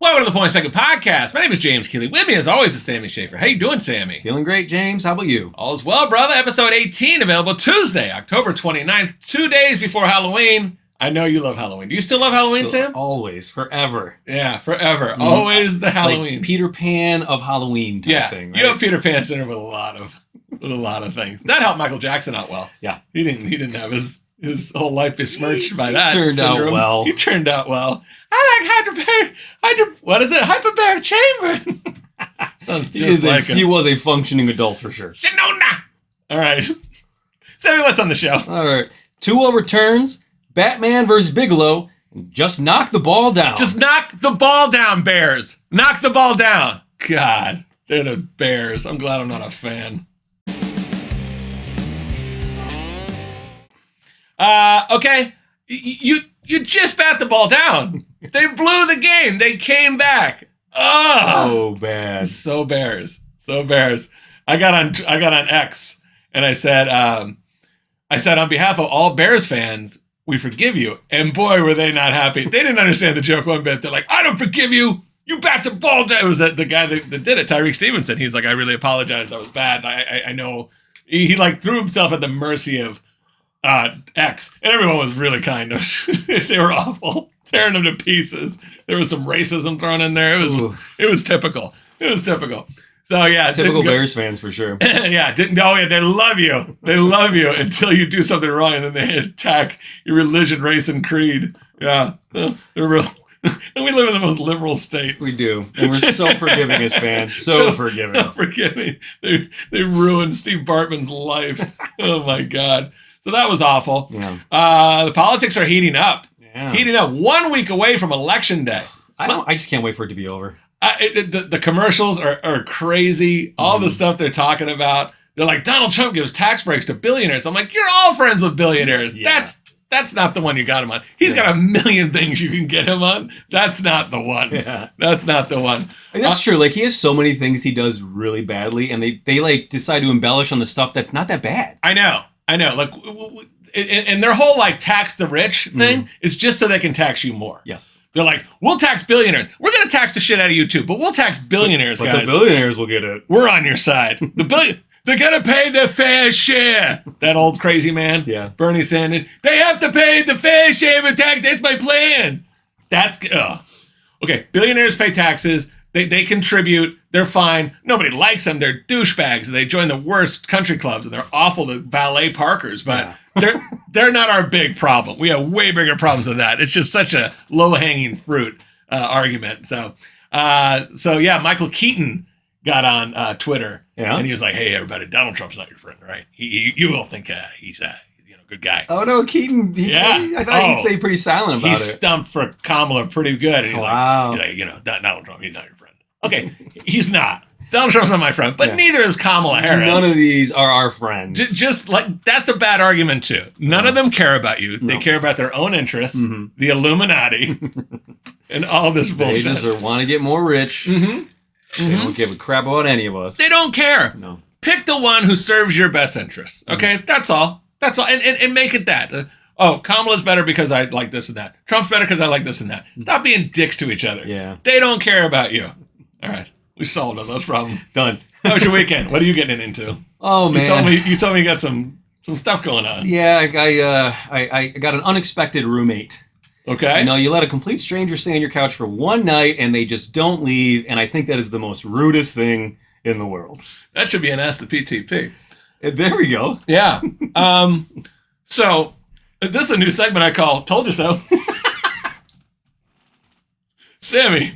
Welcome to the Point Second Podcast. My name is James Keeley. With me, as always, is Sammy Schaefer. How you doing, Sammy? Feeling great, James. How about you? All is well, brother. Episode 18, available Tuesday, October 29th, 2 days before Halloween. I know you love Halloween. Do you still love Halloween, Sam? Always, forever. Yeah, forever. Always the Halloween. Like Peter Pan of Halloween type thing, right? You have Peter Pan Center with a lot of things. That helped Michael Jackson out well. Yeah. He didn't have his whole life besmirched by that. He turned out well. He turned out well. I like hyperbaric chambers. Sounds just like him. He was a functioning adult for sure. Shinona! All right. Sammy, what's on the show? All right. Tua returns, Batman versus Bigelow, just knock the ball down. Just knock the ball down, Bears. Knock the ball down. God, they're the Bears. I'm glad I'm not a fan. Okay. You just bat the ball down. They blew the game. They came back. Oh, so bad. So Bears. I got on X and I said on behalf of all Bears fans, we forgive you. And boy, were they not happy. They didn't understand the joke one bit. They're like, I don't forgive you. You bat the ball down. It was the guy that did it, Tyreek Stevenson. He's like, I really apologize. That was bad. I know. He like threw himself at the mercy of X, and everyone was really kind of. They were awful, tearing them to pieces. There was some racism thrown in there. It was typical. So yeah, typical Bears fans for sure. Yeah, they love you. They love you until you do something wrong, and then they attack your religion, race, and creed. Yeah, they're real. And we live in the most liberal state. We do, and we're so forgiving as fans. So forgiving. So forgiving. They ruined Steve Bartman's life. Oh my God. So that was awful. Yeah. The politics are heating up. Yeah. Heating up 1 week away from Election Day. I just can't wait for it to be over. The commercials are crazy. All the stuff they're talking about. They're like, Donald Trump gives tax breaks to billionaires. I'm like, you're all friends with billionaires. Yeah. That's not the one you got him on. He's got a million things you can get him on. That's not the one. Yeah. That's not the one. That's true. Like, he has so many things he does really badly, and they like decide to embellish on the stuff that's not that bad. I know. Like, and their whole like tax the rich thing is just so they can tax you more. Yes. They're like, we'll tax billionaires. We're going to tax the shit out of you too, but we'll tax billionaires, but guys. The billionaires will get it. We're on your side. They're going to pay the fair share. That old crazy man. Yeah. Bernie Sanders. They have to pay the fair share of tax. That's my plan. Okay. Billionaires pay taxes. They contribute. They're fine. Nobody likes them. They're douchebags. They join the worst country clubs, and they're awful to valet parkers. But they're not our big problem. We have way bigger problems than that. It's just such a low-hanging fruit argument. So yeah, Michael Keaton got on Twitter, and he was like, "Hey, everybody, Donald Trump's not your friend, right? You will think he's a good guy." Oh no, Keaton! I thought he'd stay pretty silent about it. He stumped for Kamala pretty good. And he's wow. like, Donald Trump, he's not your friend. Okay, he's not. Donald Trump's not my friend, but neither is Kamala Harris. None of these are our friends. Just like, that's a bad argument too. None of them care about you. They care about their own interests, the Illuminati, and all this bullshit. They just want to get more rich. They don't give a crap about any of us. They don't care. No. Pick the one who serves your best interests. Okay, that's all. That's all, and make it that. Kamala's better because I like this and that. Trump's better because I like this and that. Stop being dicks to each other. Yeah. They don't care about you. All right. We solved all those problems. Done. How was your weekend? What are you getting into? Oh, man. You told me you got some stuff going on. Yeah, I got an unexpected roommate. Okay. You let a complete stranger stay on your couch for one night and they just don't leave, and I think that is the most rudest thing in the world. That should be an Ask the PTP. There we go. Yeah. So this is a new segment I call Told You So. Sammy,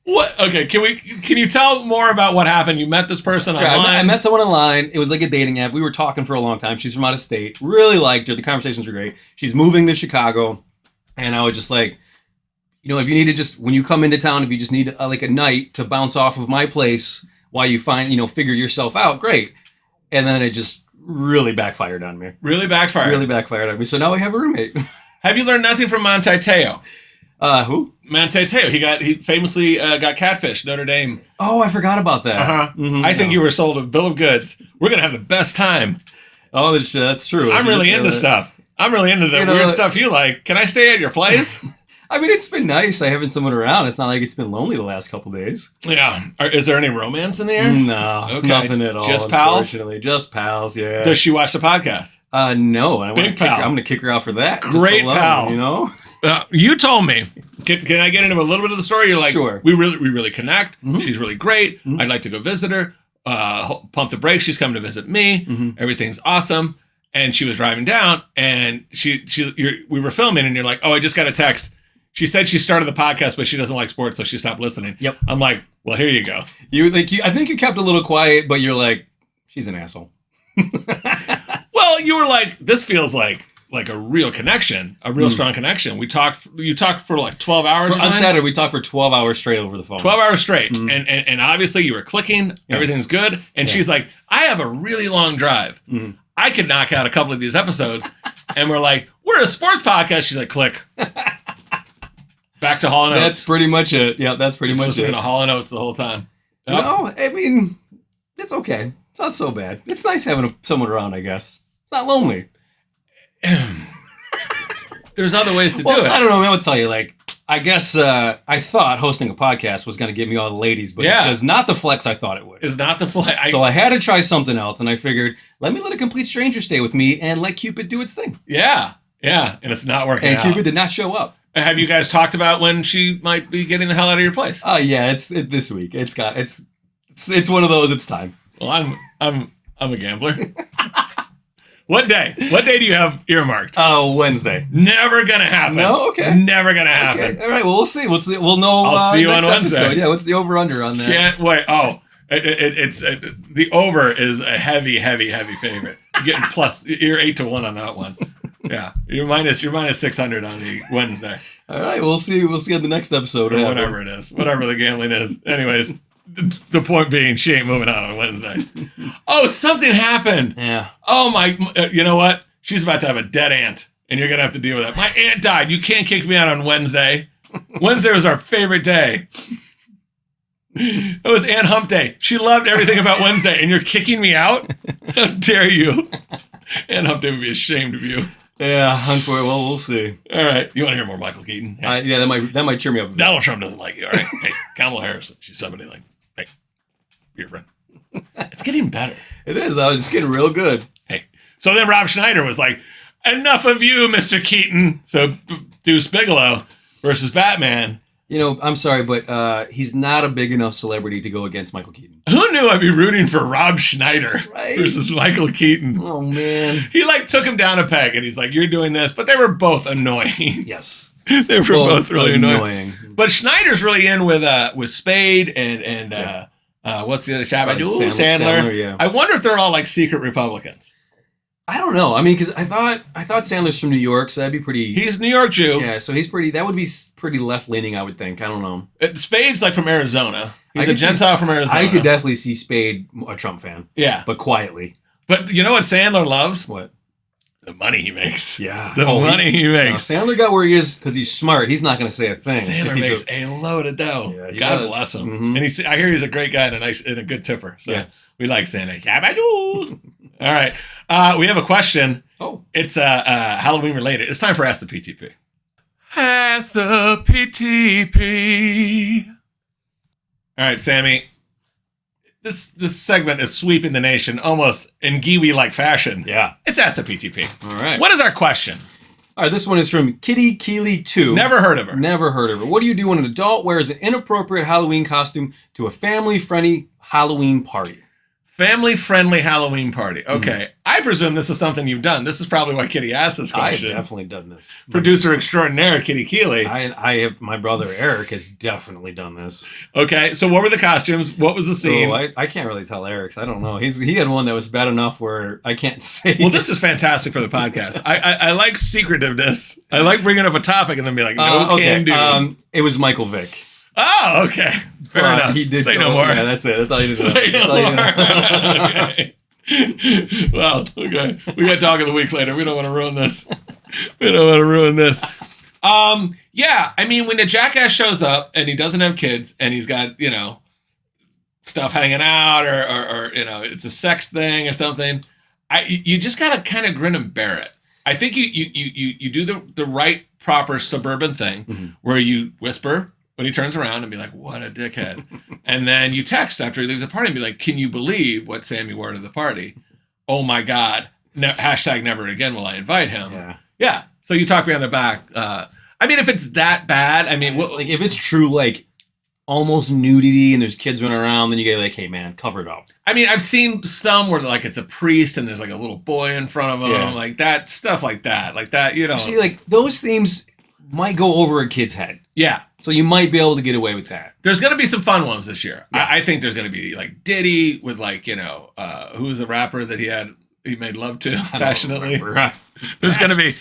what? Okay, can you tell more about what happened? You met this person online? I met someone online. It was like a dating app. We were talking for a long time. She's from out of state. Really liked her. The conversations were great. She's moving to Chicago. And I was just like, if you need to just, when you come into town, if you just need like a night to bounce off of my place while you figure yourself out, great. And then it just really backfired on me. Really backfired on me. So now we have a roommate. Have you learned nothing from Manti Te'o? Who? Manti Te'o. He famously got catfished, Notre Dame. Oh, I forgot about that. I think you were sold a bill of goods. We're going to have the best time. Oh, that's true. I'm really into stuff. I'm really into the weird stuff you like. Can I stay at your place? I mean, it's been nice. I having someone around. It's not like it's been lonely the last couple days. Yeah. Is there any romance in the air? No, it's Okay. nothing at all. Just pals? Unfortunately, just pals. Yeah. Does she watch the podcast? No. And Big pal. I'm going to kick her out for that. just Great alone, pal. You know. You told me. Can I get into a little bit of the story? You're like, Sure. we really connect. Mhm. She's really great. Mhm. I'd like to go visit her. Pump the brakes. She's coming to visit me. Mhm. Everything's awesome. And she was driving down, and we were filming, and you're like, oh, I just got a text. She said she started the podcast, but she doesn't like sports, so she stopped listening. Yep. I'm like, well, here you go. I think you kept a little quiet, but you're like, she's an asshole. Well, you were like, this feels like a real connection, a real strong connection. You talked for like 12 hours. On Saturday, we talked for 12 hours straight over the phone. 12 hours straight. Mhm. And obviously you were clicking, Yeah. everything's good. And Yeah. she's like, I have a really long drive. Mhm. I could knock out a couple of these episodes. And we're like, we're a sports podcast. She's like, click. Back to Hall & Oates. That's pretty much it. Yeah, that's pretty Just much listening it. to Hall & Oates the whole time. Yep. No, I mean, it's okay. It's not so bad. It's nice having someone around, I guess. It's not lonely. There's other ways to Well, do it. I don't know. I'll tell you, like, I guess I thought hosting a podcast was going to get me all the ladies, but Yeah. it does not the flex I thought it would. It's not the fly. So I had to try something else, and I figured, let me let a complete stranger stay with me and let Cupid do its thing. Yeah. And it's not working And out. Cupid did not show up. Have you guys talked about when she might be getting the hell out of your place? Yeah, it's this week. It's one of those. It's time. Well, I'm a gambler. What day? What day do you have earmarked? Wednesday. Never gonna happen. No? Okay. Never gonna happen. Okay. All right. Well, we'll see. We'll know. I'll see you next on Wednesday. episode. Yeah. What's the over under on that? Can't wait. Oh, it's the over is a heavy favorite. You're getting plus. You're 8-1 on that one. Yeah, you're minus 600 on the Wednesday All right. We'll see. We'll see on the next episode. or whatever it is, whatever the gambling is. Anyways, the point being, she ain't moving out on Wednesday. Oh, something happened. Yeah. Oh my! You know what? She's about to have a dead aunt, and you're gonna have to deal with that. My aunt died. You can't kick me out on Wednesday. Wednesday was our favorite day. It was Aunt Hump Day. She loved everything about Wednesday, and you're kicking me out? How dare you? Aunt Hump Day would be ashamed of you. Yeah. Unfortunately, well, we'll see. All right, you want to hear more Michael Keaton? Hey, Yeah. That might cheer me up a bit. Donald Trump doesn't like you. All right, hey, Kamala Harris. She's somebody like, hey, be your friend. It's getting better. It is. I was just getting real good. Hey, so then Rob Schneider was like, enough of you, Mr. Keaton. So Deuce Bigelow versus Batman. You know, I'm sorry, but he's not a big enough celebrity to go against Michael Keaton. Who knew I'd be rooting for Rob Schneider Right. versus Michael Keaton? Oh man. He like took him down a peg and he's like, you're doing this. But they were both annoying. Yes. They were both really annoying. annoying. But Schneider's really in with Spade and what's the other chap? Sandler. Yeah. I wonder if they're all like secret Republicans. I don't know. I mean, because I thought Sandler's from New York, so that'd be pretty. He's a New York Jew. Yeah, so he's pretty. That would be pretty left leaning, I would think. I don't know. Spade's like from Arizona. I He's a could see- Gentile from Arizona. I could definitely see Spade a Trump fan, Yeah. but quietly. But you know what Sandler loves? What? The money he makes. Yeah. The money he makes. Sandler got where he is because he's smart. He's not going to say a thing. Sandler If he's makes a load of dough. Yeah, he God does. bless him. Mhm. And I hear he's a great guy and a good tipper. So Yeah. we like Sandler. Yabba-doo. All right. We have a question. Oh. It's Halloween related. It's time for Ask the PTP. Ask the PTP. All right, Sammy. This segment is sweeping the nation almost in Giwi-like fashion. Yeah. It's Ask the PTP. All right. What is our question? All right. This one is from Kitty Keeley 2. Never heard of her. Never heard of her. What do you do when an adult wears an inappropriate Halloween costume to a family-friendly Halloween party? Family-friendly Halloween party. Mm-hmm. Okay. I presume this is something you've done. This is probably why Kitty asked this I've question. definitely done this. Producer extraordinaire, Kitty Keeley. I have my brother Eric has definitely done this. Okay. So what were the costumes? What was the scene? So I can't really tell Eric's. I don't know. He had one that was bad enough where I can't say. Well, this is fantastic for the podcast. I like secretiveness. I like bringing up a topic and then be like, no can do. It was Michael Vick. Oh, okay. Fair enough. He did Say go- no more. Yeah, that's it. That's all you need to know. Say no That's all you more. need to know. Okay. Well, okay. We got talk of the week later. We don't want to ruin this. We don't want to ruin this. Yeah. I mean, when the jackass shows up and he doesn't have kids and he's got, stuff hanging out or it's a sex thing or something, you just gotta kind of grin and bear it. I think you do the right proper suburban thing Mhm. where you whisper when he turns around and be like, "What a dickhead," and then you text after he leaves the party and be like, "Can you believe what Sammy wore to the party? Oh my God! Hashtag never again will I invite him." Yeah. So you talk behind their back. I mean, if it's that bad, I mean, It's like if it's true, like almost nudity and there's kids running around, then you get like, hey man, cover it up. I mean, I've seen some where like it's a priest and there's like a little boy in front of him, Yeah. like that stuff, like that, you know. See, like those themes might go over a kid's head, Yeah, so you might be able to get away with that. there's gonna be some fun ones this year. Yeah. I think there's gonna be like Diddy with like who was the rapper that he made love to I don't passionately. remember. There's gonna be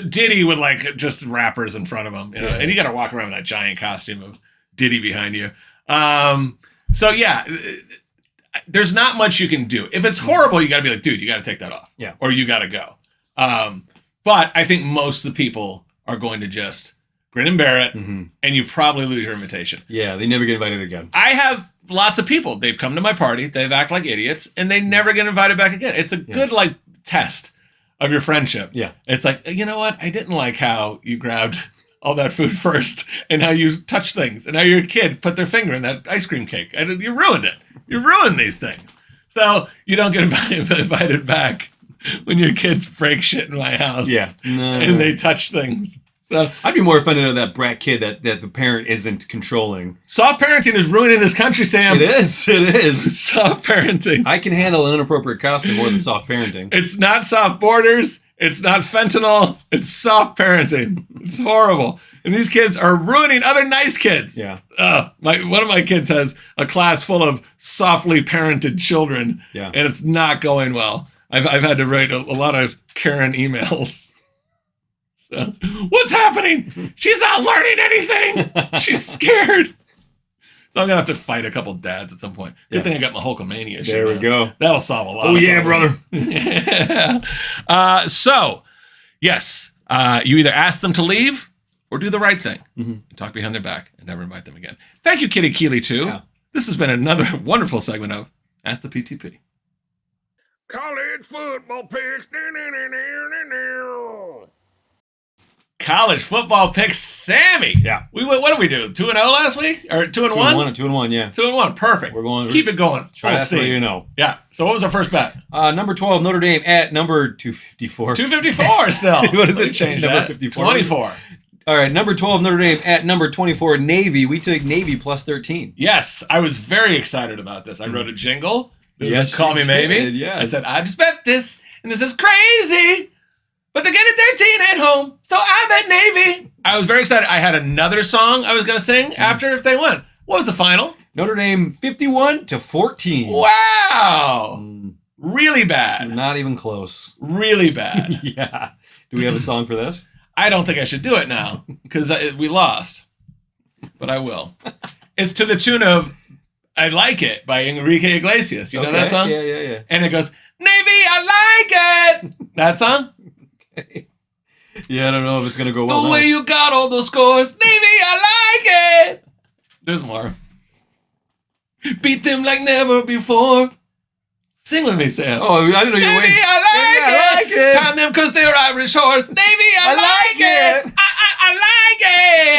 Diddy with like just rappers in front of him, Yeah. and you got to walk around with that giant costume of Diddy behind you. So yeah, there's not much you can do. If it's horrible, you got to be like, dude, you got to take that off, Yeah. or you got to go. But I think most of the people are going to just grin and bear it, Mhm. and you probably lose your invitation. Yeah, they never get invited again. I have lots of people. They've come to my party, they've act like idiots, and they never get invited back again. It's a good like test of your friendship. Yeah. It's like, you know what? I didn't like how you grabbed all that food first and how you touched things and how your kid put their finger in that ice cream cake. And you ruined it. You ruined these things. So you don't get invited back when your kids break shit in my house. Yeah, no, And they touch things. So I'd be more offended at that brat kid that the parent isn't controlling. soft parenting is ruining this country, Sam. It is. Soft parenting. I can handle an inappropriate costume more than soft parenting. It's not soft borders. It's not fentanyl. It's soft parenting. It's horrible. And these kids are ruining other nice kids. Yeah, One of my kids has a class full of softly parented children, yeah. and it's not going well. I've had to write a lot of Karen emails. So, what's happening? She's not learning anything. She's scared. So I'm gonna have to fight a couple dads at some point. Good Yeah. thing I got my Hulkamania shit. There we now. go. That'll solve a lot. Oh, of yeah, problems. Yeah. So, yes, you either ask them to leave or do the right thing Mhm. and talk behind their back and never invite them again. Thank you, Kitty Keeley, too. Yeah. This has been another wonderful segment of Ask the PTP. College football picks. College football picks, Sammy. Yeah. We went, what did we do? 2-0 last week? Or 2-1? 2-1, yeah. 2-1, perfect. We're going. Keep it going. Try Let's that so see. you know. Yeah. So what was our first bet? Number 12, Notre Dame at number 254. 254 still. What is We it? changed Number that. 54? 24. All right, number 12, Notre Dame at number 24, Navy. We took Navy plus 13. Yes, I was very excited about this. I wrote a jingle. It was Yes, like, Call you Me Maybe. did, yes. I said, I just bet this, and this is crazy. But they're getting 13 at home, so I bet Navy. I was very excited. I had another song I was going to sing after if they won. What was the final? Notre Dame 51-14. Wow. Mm, Really bad. Not even close. Really bad. Yeah. Do we have a song for this? I don't think I should do it now because we lost, but I will. It's to the tune of I Like It by Enrique Iglesias. You know that song? Yeah. And it goes, Navy, I like it. That song? Yeah, I don't know if it's going to go well The now. way you got all those scores. Navy, I like it. There's more. Beat them like never before. Sing with me, Sam. Oh, I didn't know you were Navy, waiting. I like Navy, I like it. it. Pound them because they're Irish horse. Navy, I like it. I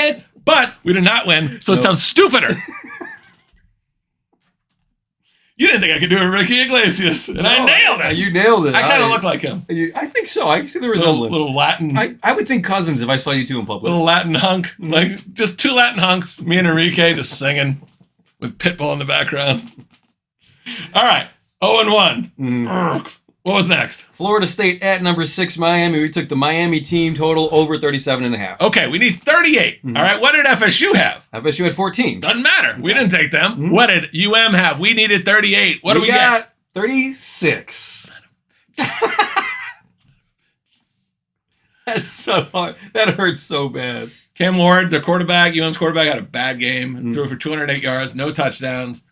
like it. But we did not win, so it Nope. sounds stupider. You didn't think I could do Enrique Iglesias, and I No, nailed it. You nailed it. I kind of look like him. I think so. I can see the Little, resemblance. little Latin, I would think cousins if I saw you two in public. little Latin hunk, like just two Latin hunks. Me and Enrique just singing with Pitbull in the background. All right, 0-1. Mm. What was next? Florida State at number 6, Miami. We took the Miami team total over 37.5. Okay, we need 38. All right, what did FSU have? FSU had 14. Doesn't matter. We didn't take them. What did UM have? We needed 38. What do we get? got 36. That's so hard. That hurts so bad. Cam Ward, the quarterback, UM's quarterback, had a bad game. Mm. Threw for 208 yards, no touchdowns.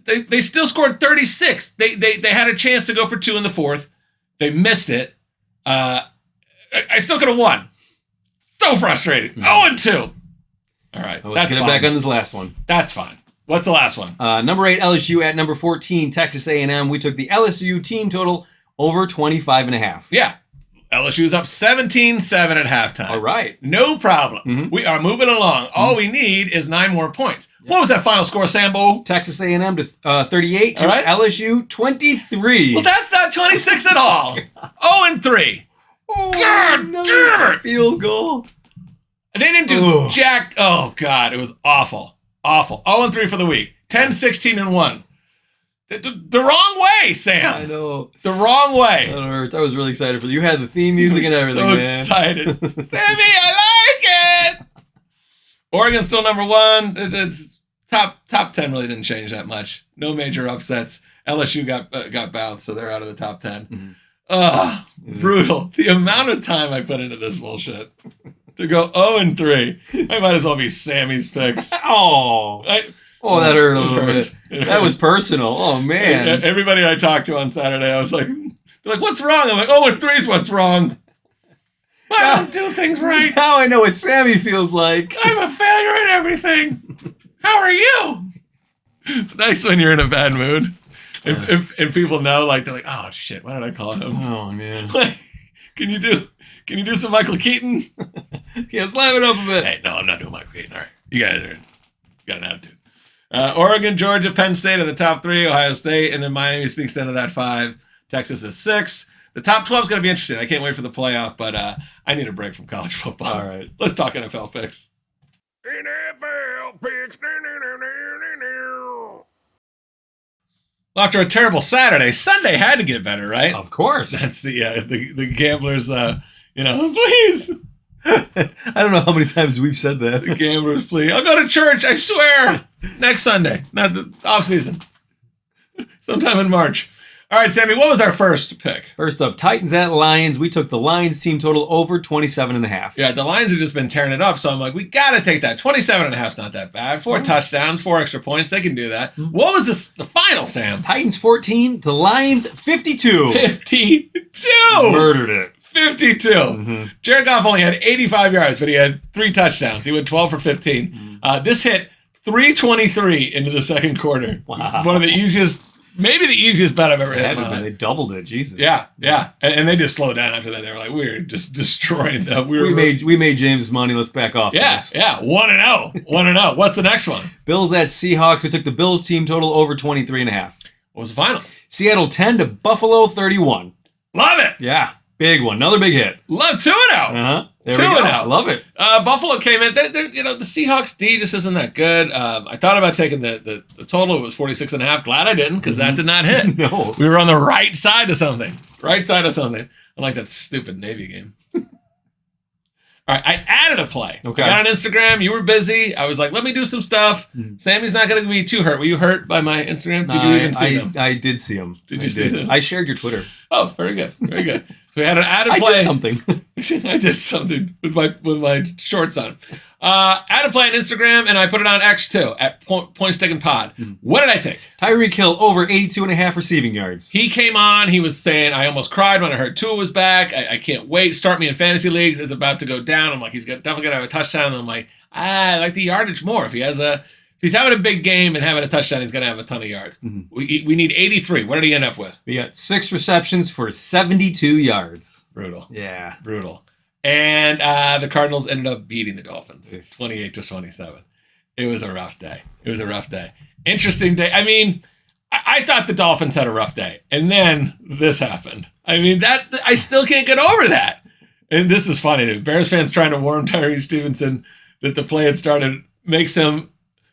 They still scored 36. They had a chance to go for 2 in the fourth. They missed it. I still could have won. So frustrating. 0-2. All right, Let's that's get it fine. back on this last one. That's fine. What's the last one? Number 8, LSU at number 14, Texas A&M. We took the LSU team total over 25.5. Yeah. LSU's up 17-7 at halftime. All right. No problem. Mhm. We are moving along. All we need is 9 more points. What was that final score, Sambo? Texas A&M to 38 to All right. LSU 23. Well, that's not 26 at all. 0-3. Oh, God another damn it. field goal. They didn't do Ugh. jack. Oh, God. It was awful. Awful. 0-3 for the week. 10-16-1. The wrong way, I Sam. know. The wrong way. That hurts. I was really excited for you. You had the theme music and everything, so man. excited. Sammy, I like it. Oregon's still number 1. It's top 10 really didn't change that much. No major upsets. LSU got bounced, so they're out of the top 10. Mhm. Ugh, brutal. The amount of time I put into this bullshit. To go 0-3. I might as well be Sammy's picks. Oh, that hurt a little bit. It That was hurt. personal. Oh, man. Everybody I talked to on Saturday, I was like, they're like, what's wrong? I'm like, 0-3 is what's wrong. I don't do things right. Now I know what Sammy feels like. I'm a failure at everything. How are you? It's nice when you're in a bad mood. If people know, like, they're like, oh shit, what did I call him? Oh, man. Like, can you do some Michael Keaton? Yeah, slam it up a bit. Hey, no, I'm not doing Michael Keaton. All right, you guys got an attitude. Oregon, Georgia, Penn State are the top 3. Ohio State, and then Miami sneaks into that 5. Texas is 6. The top 12 is going to be interesting. I can't wait for the playoff, but I need a break from college football. All right. Let's talk NFL picks. NFL picks. Well, after a terrible Saturday, Sunday had to get better, right? Of course. That's the gamblers. Please, I don't know how many times we've said the that. gamblers, please. I'll go to church. I swear. Next Sunday, not the off season. Sometime in March. All right, Sammy. What was our first pick? First up, Titans at Lions. We took the Lions team total over 27.5. Yeah, the Lions have just been tearing it up, so I'm like, we got to take that. 27.5 is not that bad. 4 touchdowns, 4 extra points. They can do that. What was the final, Sam? Titans 14 to Lions 52. 52. Murdered it. 52. Mhm. Jared Goff only had 85 yards, but he had 3 touchdowns. He went 12 for 15. This hit 3:23 into the second quarter. Wow. One of the easiest, maybe the easiest bet I've ever It hit. had in to my have been. life. They doubled it. Jesus. Yeah. And they just slowed down after that. They were like, we're just destroying them. We made James money. Let's back off. Yeah, this. 1-0. 1-0. What's the next one? Bills at Seahawks. We took the Bills team total over 23.5. What was the final? Seattle 10 to Buffalo 31. Love it. Yeah. Big one. Another big hit. Love 2-0. Uh-huh. There we 2-0. go. I love it. Buffalo came in. The Seahawks D just isn't that good. I thought about taking the total. It was 46.5. Glad I didn't, because that did not hit. No. We were on the right side of something. Right side of something. I like that stupid Navy game. All right, I added a play. Okay. I got on Instagram. You were busy. I was like, let me do some stuff. Sammy's not going to be too hurt. Were you hurt by my Instagram? Did you even see them? I did see them. Did you see them? I shared your Twitter. Oh, very good. Very good. So we had an added I play. did something. I did something with my shorts on. Added play on Instagram, and I put it on X too, at Points Taken Pod. What did I take? Tyreek Hill over 82.5 receiving yards. He came on. He was saying, I almost cried when I heard Tua was back. I can't wait. Start me in fantasy leagues. It's about to go down. I'm like, he's definitely going to have a touchdown. And I'm like, I like the yardage more. If he's having a big game and having a touchdown, he's going to have a ton of yards. We need 83. What did he end up with? We got 6 receptions for 72 yards. Brutal. Yeah. Brutal. And the Cardinals ended up beating the Dolphins 28-27. It was a rough day. Interesting day. I mean, I thought the Dolphins had a rough day. And then this happened. I mean, I still can't get over that. And this is funny, dude. Bears fans trying to warn Tyree Stevenson that the play had started makes him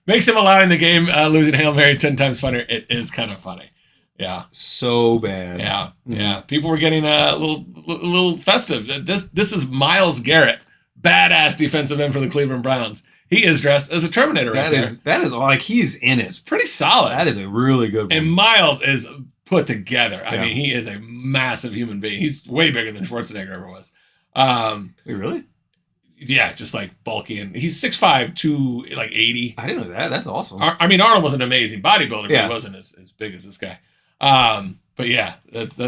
allowing the game losing Hail Mary 10 times funnier. It is kind of funny. Yeah. So bad. Yeah. People were getting a little festive. This is Myles Garrett, badass defensive end for the Cleveland Browns. He is dressed as a Terminator right there. That is like he's in it. Pretty solid. That is a really good one. And Myles is put together. I Yeah. mean, he is a massive human being. He's way bigger than Schwarzenegger ever was. Wait, really? Yeah, just like bulky, and he's 6'5", 80. I didn't know that. That's awesome. I mean, Arnold was an amazing bodybuilder, but Yeah. he wasn't as big as this guy. But yeah, that's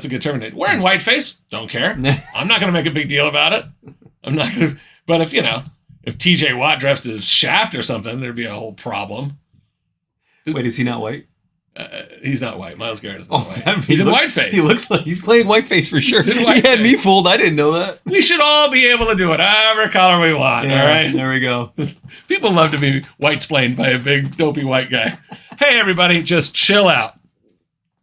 a good Terminator. Wearing whiteface, don't care. I'm not gonna make a big deal about it. I'm not gonna. But if T.J. Watt dressed as Shaft or something, there'd be a whole problem. Wait, is he not white? He's not white. Myles Garrett is not Oh, white. He's in whiteface. He looks like he's playing whiteface for sure. He's in He whiteface. had me fooled. I didn't know that. We should all be able to do whatever color we want, all right? There we go. People love to be white-splained by a big, dopey white guy. Hey, everybody, just chill out.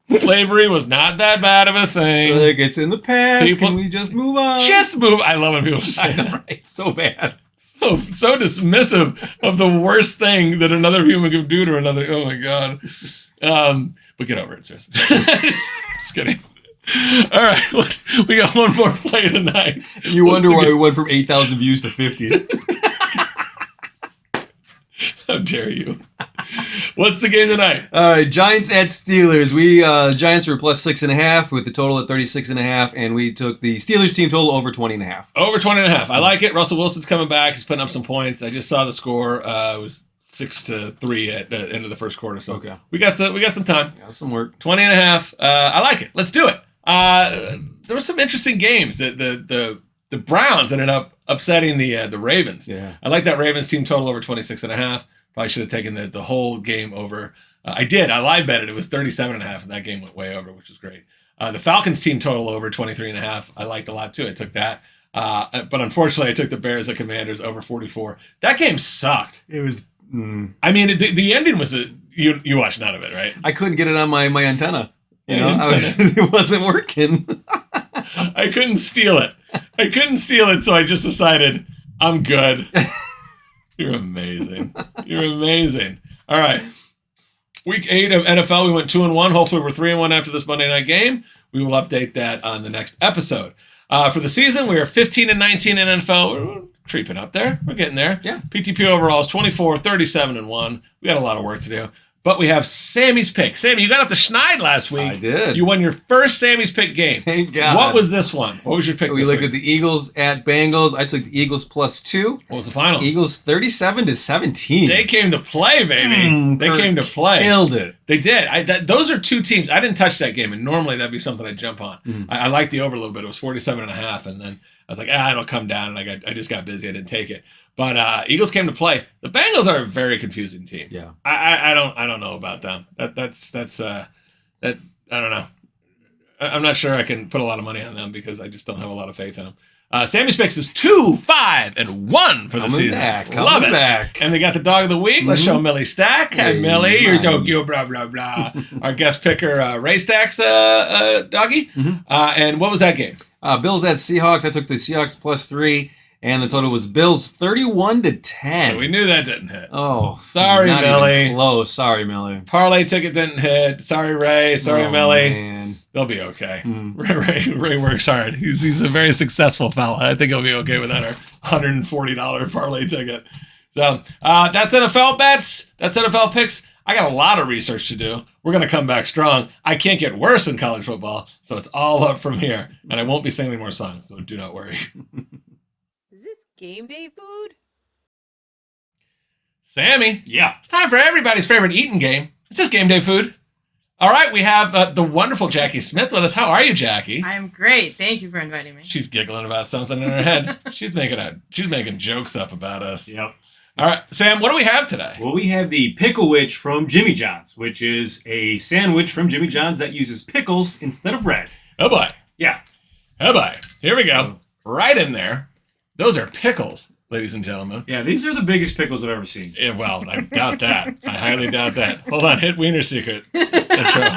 Slavery was not that bad of a thing. Look, it's in the past. People- Can we just move on? Just move. I love when people say I know, that. right? So bad. So dismissive of the worst thing that another human can do to another. Oh, my God. But get over it, seriously. Just kidding. All right, we got one more play tonight. You wonder why we went from 8,000 views to 50. How dare you? What's the game tonight? All right, Giants at Steelers. We Giants were plus 6.5 with the total at 36.5, and we took the Steelers team total over 20.5. Over 20.5. I like it. Russell Wilson's coming back. He's putting up some points. I just saw the score. It was 6-3 at the end of the first quarter. So Okay. we got some time. Got some work. 20.5. I like it. Let's do it. There were some interesting games. The Browns ended up upsetting the Ravens. Yeah. I like that Ravens team total over 26.5. Probably should have taken the whole game over. I did. I live betted. It was 37.5, and that game went way over, which was great. The Falcons team total over 23.5. I liked a lot too. I took that. But unfortunately, I took the Bears at Commanders over 44. That game sucked. It was. I mean, the ending was you watched none of it, right? I couldn't get it on my antenna. You know, Antenna. it wasn't working. I couldn't steal it, so I just decided I'm good. You're amazing. You're amazing. All right. Week 8 of NFL, we went 2-1. Hopefully we're 3-1 after this Monday night game. We will update that on the next episode. For the season, we are 15-19 in NFL. We're creeping up there. We're getting there. Yeah. PTP overall is 24, 37-1. We got a lot of work to do. But we have Sammy's pick. Sammy, you got off the schneid last week. I did. You won your first Sammy's pick game. Thank God. What was this one? What was your pick We this looked week? at the Eagles at Bengals. I took the Eagles +2. What was the final? Eagles 37-17. They came to play, baby. They came to play. Killed it. They did. Those are two teams. I didn't touch that game, and normally that'd be something I'd jump on. Mhm. I like the over a little bit. It was 47.5, and then I was like, it'll come down, and I just got busy. I didn't take it. But Eagles came to play. The Bengals are a very confusing team. Yeah. I don't know about them. That's I don't know. I'm not sure I can put a lot of money on them because I just don't have a lot of faith in them. Sammy Specs is 2-5-1 for the season. Love it. Back. And they got the dog of the week. Let's show Millie Stack. Hi, Hey, Millie. You're man. Tokyo, blah, blah, blah. Our guest picker, Ray Stack's doggy. Mhm. And what was that game? Bills at Seahawks. I took the Seahawks +3, and the total was Bills 31-10. So we knew that didn't hit. Oh, Sorry, not even Millie. Close. Sorry, Millie. Parlay ticket didn't hit. Sorry, Ray. Sorry, Oh, Millie. man. They'll be okay. Hmm. Ray works hard. He's a very successful fella. I think he'll be okay without our $140 parlay ticket. So that's NFL bets. That's NFL picks. I got a lot of research to do. We're going to come back strong. I can't get worse in college football, so it's all up from here. And I won't be singing any more songs, so do not worry. Is this game day food? Sammy, Yeah. it's time for everybody's favorite eating game. It's this game day food. All right, we have the wonderful Jackie Smith with us. How are you, Jackie? I'm great. Thank you for inviting me. She's giggling about something in her head. She's making jokes up about us. Yep. All right, Sam, what do we have today? Well, we have the Pickle Witch from Jimmy John's, which is a sandwich from Jimmy John's that uses pickles instead of bread. Oh boy. Yeah. Oh boy. Here we go. Right in there. Those are pickles, ladies and gentlemen. Yeah, these are the biggest pickles I've ever seen. Yeah, well, I doubt that. I highly doubt that. Hold on, hit Wiener Secret. Intro.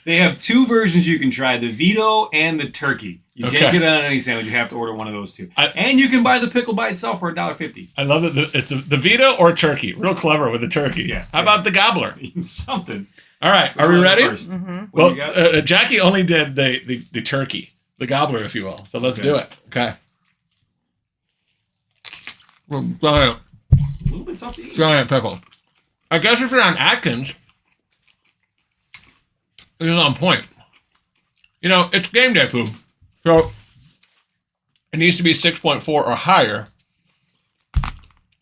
They have two versions you can try, the Vito and the turkey. You Okay. can't get it on any sandwich. You have to order one of those two. I- And you can buy the pickle by itself for $1.50. I love that it's the Vito or turkey. Real clever with the turkey. Yeah. How about the gobbler? Something. All right, are Which we one ready? first? Mm-hmm. What Well, do you got? Jackie only did the turkey, the gobbler, if you will. So let's Okay. do it. Okay. Well, giant, A little bit tough to eat. giant pickle. I guess if you're on Atkins, it is on point. You know, it's game day food, so it needs to be 6.4 or higher.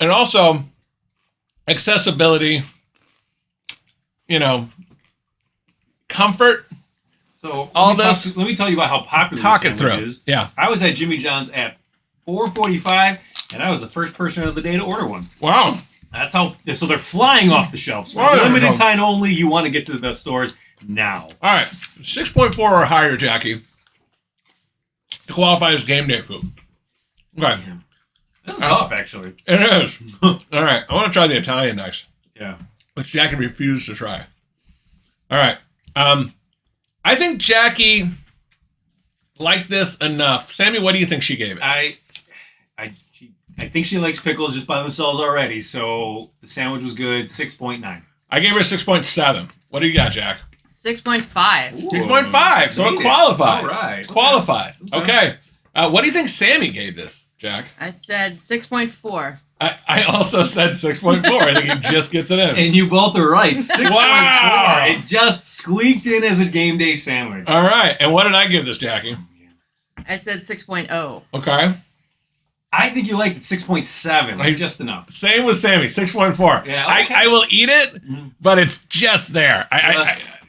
And also, accessibility, you know, comfort, So all let me tell you about how popular talk this it sandwich through. is. Yeah. I was at Jimmy John's at 4:45, and I was the first person of the day to order one. Wow. That's how. So they're flying off the shelves. Oh, there we Limited go. time only. You want to get to the stores now. All right, 6.4 or higher, Jackie, to qualify as game day food. Okay, This is tough, actually. it is. All right, I want to try the Italian next, Yeah. which Jackie refused to try. All right, I think Jackie liked this enough. Sammy, what do you think she gave it? I think she likes pickles just by themselves already. So the sandwich was good. 6.9. I gave her a 6.7. What do you got, Jack? 6.5. 6.5. So it Made it. qualifies. All right. Qualifies. Okay. Okay. What do you think Sammy gave this, Jack? I said 6.4. I also said 6.4. I think he just gets it in. And you both are right. 6.4. Wow. It just squeaked in as a game day sandwich. All right. And what did I give this, Jackie? I said 6.0. Okay. I think you liked 6.7. I- Just enough. Same with Sammy, 6.4. Yeah, okay. I will eat it, Mhm. but it's just there.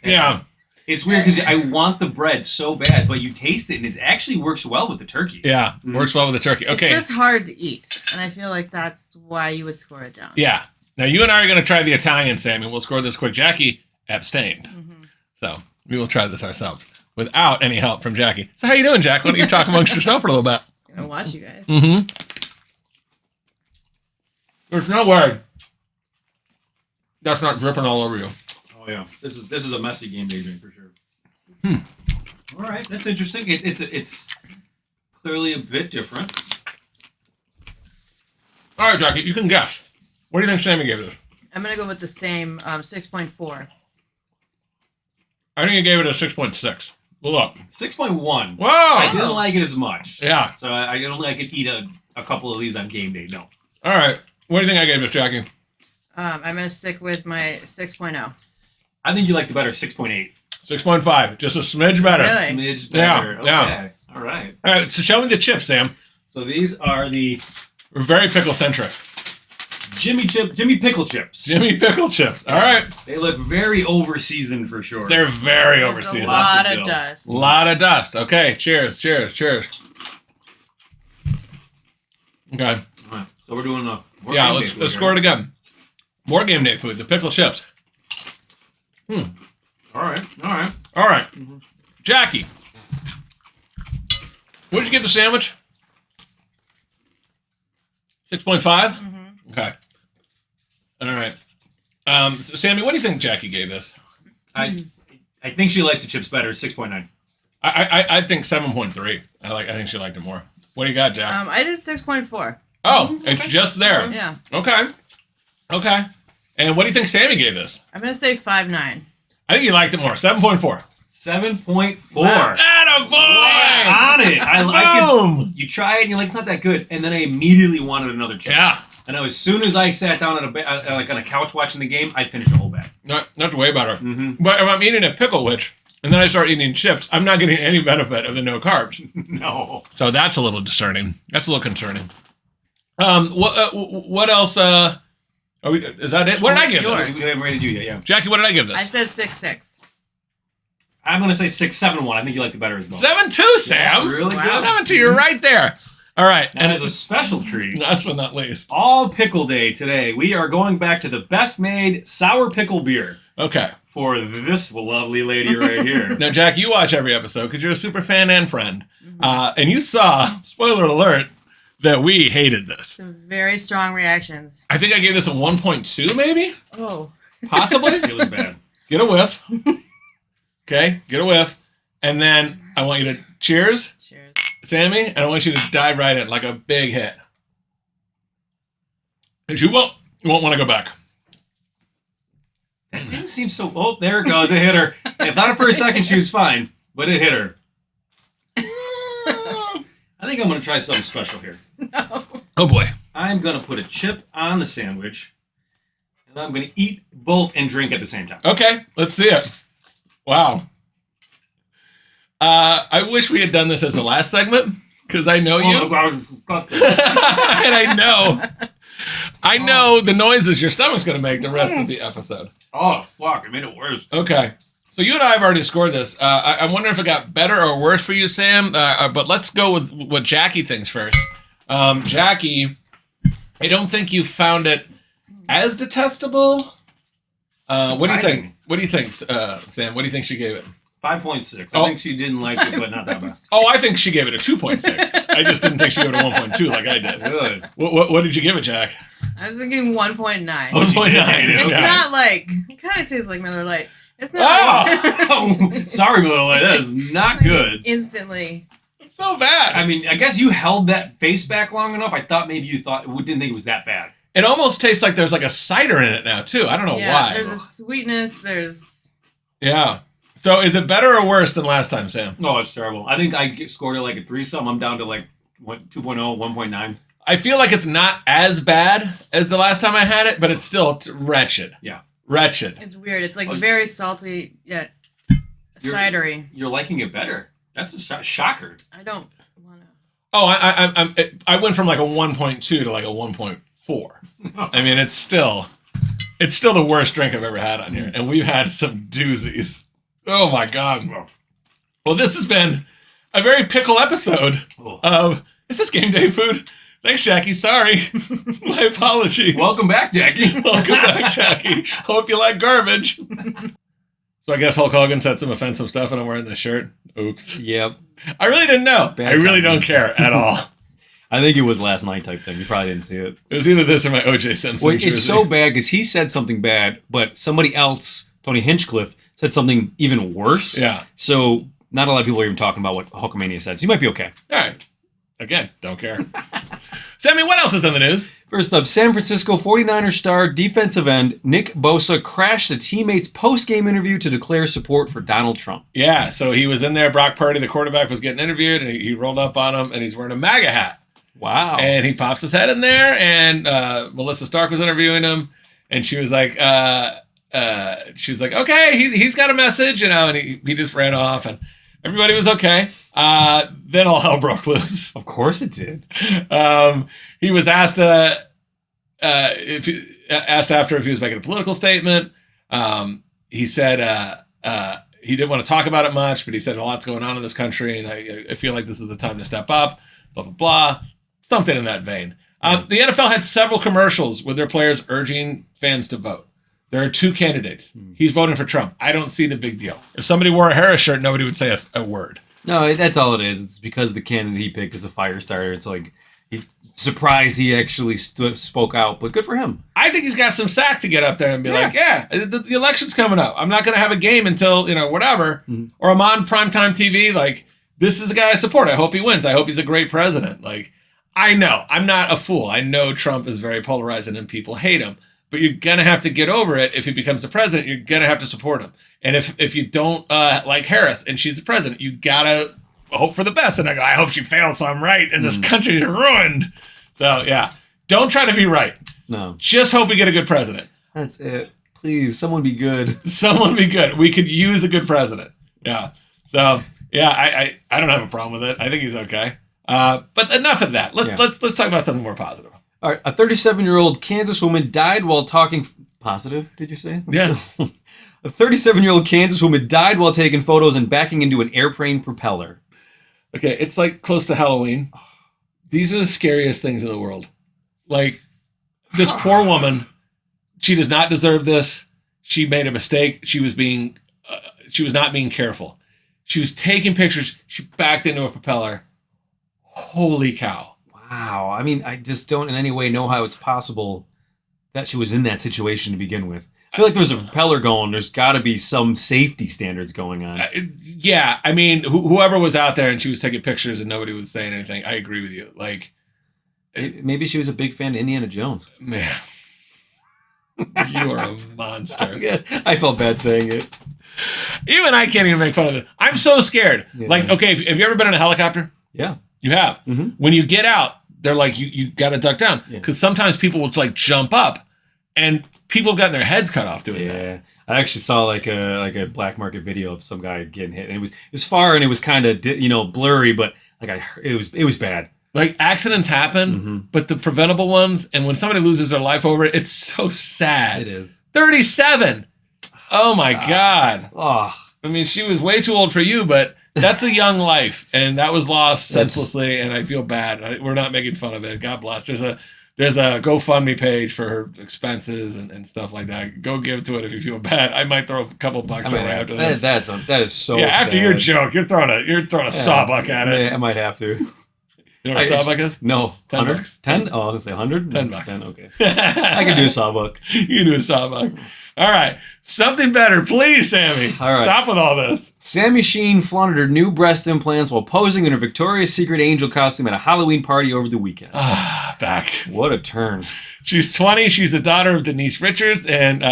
Yeah. It's weird because I want the bread so bad, but you taste it and it actually works well with the turkey. Yeah. Mhm. Works well with the turkey. Okay. It's just hard to eat, and I feel like that's why you would score it down. Yeah. Now you and I are going to try the Italian, Sammy. We'll score this quick. Jackie abstained. Mhm. So we will try this ourselves without any help from Jackie. So how you doing, Jack? Why don't you talk amongst yourself for a little bit? Gonna watch you guys. Mm-hmm. There's no way that's not dripping all over you. Oh yeah, this is a messy game day drink for sure. Hmm. All right, that's interesting. It's clearly a bit different. All right, Jackie, you can guess. What do you think Sammy gave this? I'm gonna go with the same 6.4. I think he gave it a 6.6. Look. 6.1. Whoa! I didn't like it as much. Yeah. So I don't think I could eat a couple of these on game day. No. All right. What do you think I gave this, Jackie? I'm gonna stick with my 6.0. I think you liked the better 6.8. 6.5. Just a smidge better. Really? Smidge Yeah, better. yeah. Okay. All right. All right, so show me the chips, Sam. So these are the We're very pickle-centric. Jimmy Pickle Chips. Jimmy Pickle chips. All right. They look very over-seasoned for sure. They're very There's overseasoned. a lot Lots of of dough. dust. Lot of dust. Okay, cheers, cheers, cheers. Okay. All right. So we're doing a Yeah, let's score it again. More game day food, the pickle chips. All right. All right. All right. Jackie, what did you give the sandwich? 6.5? Mhm. Okay. All right. Sammy, what do you think Jackie gave this? I think she likes the chips better. 6.9. I think 7.3. I think she liked it more. What do you got, Jack? I did 6.4. Oh, it's just there. Yeah. Okay. Okay. And what do you think Sammy gave this? I'm gonna say 5.9. I think he liked it more. 7.4. 7.4. Attaboy! On it. I could, Boom! you try it and you're like, it's not that good. And then I immediately wanted another chip. Yeah. And as soon as I sat down like on a couch watching the game, I finished the whole bag. Not way better. Mm-hmm. But if I'm eating a pickle witch and then I start eating chips, I'm not getting any benefit of the no carbs. No. So that's a little discerning. That's a little concerning. What else? Is that it? What did I give Yours. this? We haven't ready to do yet, yeah. Jackie, what did I give this? I said 6.6. I'm going to say 6.71. I think you like the better as well. 7.2, Sam. Really Wow. good. 7.2, you're right there. All right. And as a special treat, last but not least. all pickle day today, we are going back to the best made sour pickle beer Okay. for this lovely lady right here. Now, Jack, you watch every episode because you're a super fan and friend. Mm-hmm. And you saw, spoiler alert, that we hated this. Some very strong reactions. I think I gave this a 1.2, maybe? Oh. Possibly? It was bad. Get a whiff. Okay, get a whiff. And then I want you to cheers, Cheers. Sammy, and I want you to dive right in like a big hit. Because you won't want to go back. That didn't seem so. Oh, there it goes. It hit her. I thought for a second she was fine, but it hit her. I think I'm going to try something special here. No. Oh boy. I'm going to put a chip on the sandwich, and I'm going to eat both and drink at the same time. Okay, let's see it. Wow. I wish we had done this as the last segment because I know you. Oh, my God. Fuck this. And I know the noises your stomach's going to make the rest of the episode. Oh, fuck. It made it worse. Okay. So you and I have already scored this. I'm wondering if it got better or worse for you, Sam. But let's go with what Jackie thinks first. Jackie, I don't think you found it As detestable. What do you think? Surprising. What do you think, Sam? What do you think she gave it? 5.6. Oh. I think she didn't like it, but not that bad. Oh, I think she gave it a 2.6. I just didn't think she gave it a 1.2 like I did. Good. What did you give it, Jack? I was thinking 1.9. Oh, she 1.9. did. It's Yeah. not like it kind of tastes like Miller Lite. It's not Oh, sorry, Miller Lite. That is not good. instantly. It's so bad. I mean, I guess you held that face back long enough. I thought maybe you didn't think it was that bad. It almost tastes like there's like a cider in it now too. I don't know Yeah, why. there's a sweetness. There's Yeah. So is it better or worse than last time, Sam? Oh, it's terrible. I think scored it like a 3-some. I'm down to like 2.0, 1.9. I feel like it's not as bad as the last time I had it, but it's still wretched. Yeah. Wretched. it's weird. It's like Oh, very salty yet You're- cidery. You're liking it better. That's a shocker. I don't want to. Oh, I went from like a 1.2 to like a 1.4. I mean, it's still the worst drink I've ever had on here, and we've had some doozies. Oh my god. Well, this has been a very pickle episode Oh. of Is This Game Day Food? Thanks, Jackie. Sorry. My apologies. Welcome back, Jackie. Welcome back, Jackie. Hope you like garbage. So I guess Hulk Hogan said some offensive stuff and I'm wearing this shirt. Oops. Yep. I really didn't know. Bad I really timing. don't care at all. I think it was last night type thing. You probably didn't see it. It was either this or my OJ Simpson Well, jersey. it's so bad because he said something bad, but somebody else, Tony Hinchcliffe, said something even worse. Yeah. So not a lot of people are even talking about what Hulkamania said. So you might be okay. All right. Again, don't care. Sammy, what else is in the news? First up, San Francisco 49ers star defensive end Nick Bosa crashed a teammate's post-game interview to declare support for Donald Trump. Yeah, so he was in there. Brock Purdy, the quarterback, was getting interviewed, and he rolled up on him, and he's wearing a MAGA hat. Wow. And he pops his head in there, and Melissa Stark was interviewing him, and she was like, okay, he's got a message, and he just ran off, and everybody was okay. Then all hell broke loose. Of course it did. He was asked after if he was making a political statement. He said he didn't want to talk about it much, but he said a lot's going on in this country, and I feel like this is the time to step up. Blah blah blah, something in that vein. The NFL had several commercials with their players urging fans to vote. There are two candidates. He's voting for Trump. I don't see the big deal. If somebody wore a Harris shirt, nobody would say a word. No, that's all it is. It's because the candidate he picked is a fire starter. It's like he's surprised he actually spoke out, but good for him. I think he's got some sack to get up there and be Yeah. like, yeah, the election's coming up. I'm not going to have a game until, whatever. Mhm. Or I'm on primetime TV. Like, this is a guy I support. I hope he wins. I hope he's a great president. Like, I know. I'm not a fool. I know Trump is very polarizing and people hate him. But you're going to have to get over it. If he becomes the president, you're going to have to support him. And if you don't like Harris and she's the president, you got to hope for the best. And I go, I hope she fails so I'm right and this country is ruined. So, yeah. Don't try to be right. No, Just hope we get a good president. that's it. Please, someone be good. Someone be good. We could use a good president. Yeah. So, yeah, I don't have a problem with it. I think he's okay. But enough of that. Let's talk about something more positive. All right, a 37-year-old Kansas woman died while talking... Positive, did you say? Yeah. A 37-year-old Kansas woman died while taking photos and backing into an airplane propeller. Okay, it's like close to Halloween. These are the scariest things in the world. Like, this poor woman, she does not deserve this. She made a mistake. She was not being careful. She was taking pictures. She backed into a propeller. Holy cow. Wow. I mean, I just don't in any way know how it's possible that she was in that situation to begin with. I feel like there's a propeller going. There's got to be some safety standards going on. Yeah, I mean, whoever was out there and she was taking pictures and nobody was saying anything, I agree with you. Like, Maybe she was a big fan of Indiana Jones. man, you are a monster. I felt bad saying it. Even I can't even make fun of it. I'm so scared. Yeah. Like, okay, have you ever been in a helicopter? Yeah. You have. Mhm. When you get out, they're like, you got to duck down. Yeah. Because sometimes people will like jump up and people have gotten their heads cut off doing that. Yeah. I actually saw like a black market video of some guy getting hit, and it was far and it was kind of blurry, but like it was bad. Like, accidents happen, Mhm. but the preventable ones, and when somebody loses their life over it, it's so sad. It is. 37. Oh my God. Oh, I mean, she was way too old for you, but that's a young life, and that was lost That's- senselessly, and I feel bad. We're not making fun of it. God bless. There's a GoFundMe page for her expenses and stuff like that. Go give to it if you feel bad. I might throw a couple bucks I over might after have this. to. That is so. Yeah, after sad. your joke, you're throwing a sawbuck at it. I might have to. You know what a sawbuck is? No, 10 100? bucks. 10? Oh, I was gonna say 100. 10 bucks. 10. Okay. I can do a sawbuck. You can do a sawbuck. All right, something better, please, Sammy. All right. Stop with all this. Sammy Sheen flaunted her new breast implants while posing in her Victoria's Secret angel costume at a Halloween party over the weekend. Ah, back. What a turn. She's 20. She's the daughter of Denise Richards and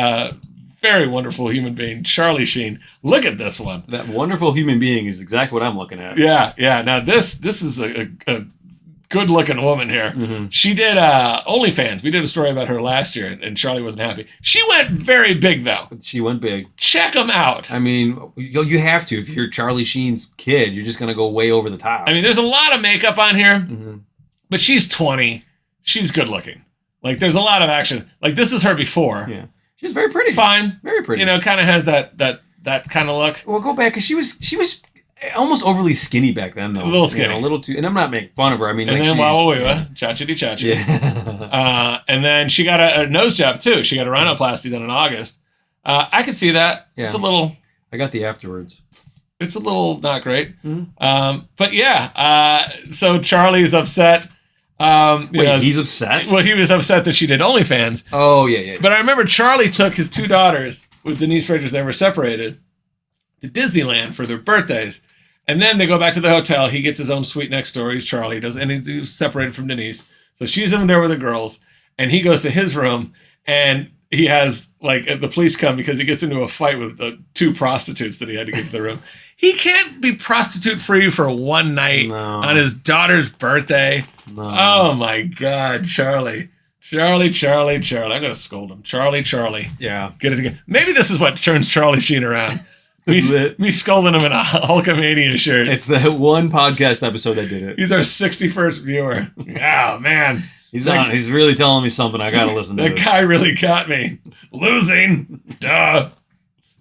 very wonderful human being, Charlie Sheen. Look at this one. That wonderful human being is exactly what I'm looking at. Yeah. Now this is a good-looking woman here. Mm-hmm. She did OnlyFans. We did a story about her last year, and Charlie wasn't happy. She went very big, though. She went big. Check them out. I mean, you have to. If you're Charlie Sheen's kid, you're just going to go way over the top. I mean, there's a lot of makeup on here, Mhm. but she's 20. She's good-looking. Like, there's a lot of action. Like, this is her before. Yeah. She was very pretty. Fine. Very pretty. You know, kind of has that kind of look. Well, go back, because she was almost overly skinny back then, though. A little skinny. You know, a little too. And I'm not making fun of her. I mean, And like then she's- Wawa cha-chitty-cha-chi. Yeah. And then she got a nose job, too. She got a rhinoplasty done in August. I could see that. Yeah. It's a little afterwards. not great. Mhm. But yeah, so Charlie's upset. You Wait, know, he's upset? well, he was upset that she did OnlyFans. Oh, yeah. But I remember Charlie took his two daughters with Denise Richards. They were separated to Disneyland for their birthdays. And then they go back to the hotel. He gets his own suite next door. He's Charlie. And he's separated from Denise. So she's in there with the girls. And he goes to his room. And he has, like, the police come because he gets into a fight with the two prostitutes that he had to get to the room. He can't be prostitute free for one night No. on his daughter's birthday. No. Oh, my God, Charlie. Charlie. I'm going to scold him. Charlie. Yeah. Get it again. Maybe this is what turns Charlie Sheen around. This is it. Me scolding him in a Hulkamania shirt. It's the one podcast episode that did it. He's our 61st viewer. Oh, man. He's really telling me something. I got to listen to That it. guy really got me. Losing. Duh.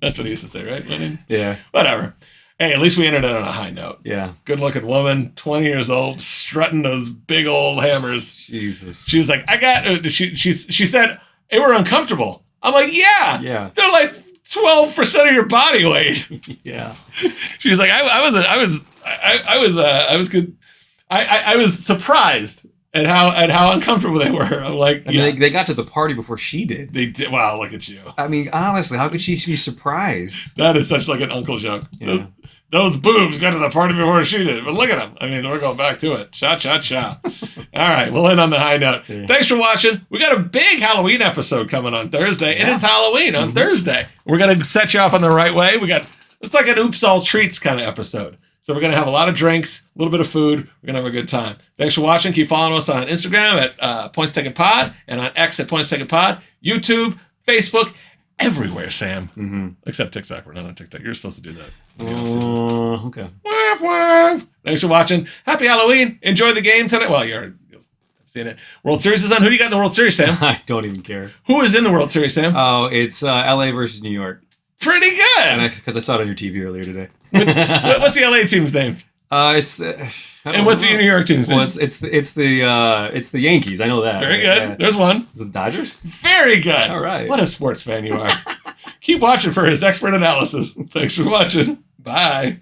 That's what he used to say, right? Winning? Yeah. Whatever. Hey, at least we ended it on a high note. Yeah. Good-looking woman, 20 years old, strutting those big old hammers. Jesus. She was like, I got... She said, they were uncomfortable. I'm like, yeah. Yeah. They're like 12% of your body weight. Yeah. She's like, I was good. I was surprised at how uncomfortable they were. I'm like, I mean, yeah, they got to the party before she did. they did. Wow, look at you. I mean, honestly, how could she be surprised? That is such like an uncle joke. Yeah. Those boobs got to the party before she did. But look at them. I mean, we're going back to it. Shot. All right, we'll end on the high note. Yeah. Thanks for watching. We got a big Halloween episode coming on Thursday. Yeah. It is Halloween on Mhm. Thursday. We're gonna set you off on the right way. It's like an oops all treats kind of episode. So we're gonna have a lot of drinks, a little bit of food. We're gonna have a good time. Thanks for watching. Keep following us on Instagram at Points Taken Pod and on X at Points Taken Pod, YouTube, Facebook, everywhere, Sam. Mm-hmm. Except TikTok. We're not on TikTok. You're supposed to do that. Okay. Wah, wah. Thanks for watching. Happy Halloween. Enjoy the game tonight. Well, you'll seen it. World Series is on. Who do you got in the World Series, Sam? I don't even care. Who is in the World Series, Sam? Oh, it's LA versus New York. Pretty good. Because I saw it on your TV earlier today. What's the LA team's name? It's the. And what's the New York team's name? Well, it's the Yankees. I know that. Very right? good. Yeah. There's one. Is it the Dodgers? Very good. All right. What a sports fan you are. Keep watching for his expert analysis. Thanks for watching. Bye.